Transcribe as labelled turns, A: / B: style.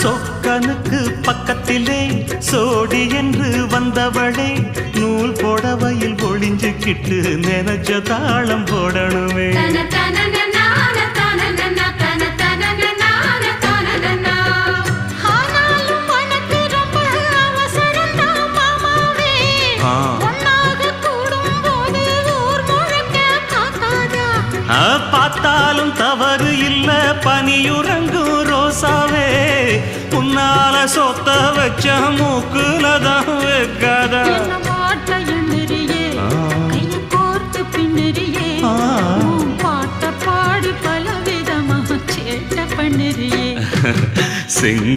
A: சொக்கனுக்கு பக்கத்திலே சோடி என்று வந்தவளே நூல் புடவையில் ஒளிஞ்சுக்கிட்டு நினைச்ச தாளம் போடணுமே. பார்த்தாலும் தவறு இல்ல பனியுறங்கும் ரோசாவே உன்னால சொத்த வச்ச மூக்குலதான் வைக்காத பாட்ட பாடி பல விதமாக சேட்ட பண்ணுறியே.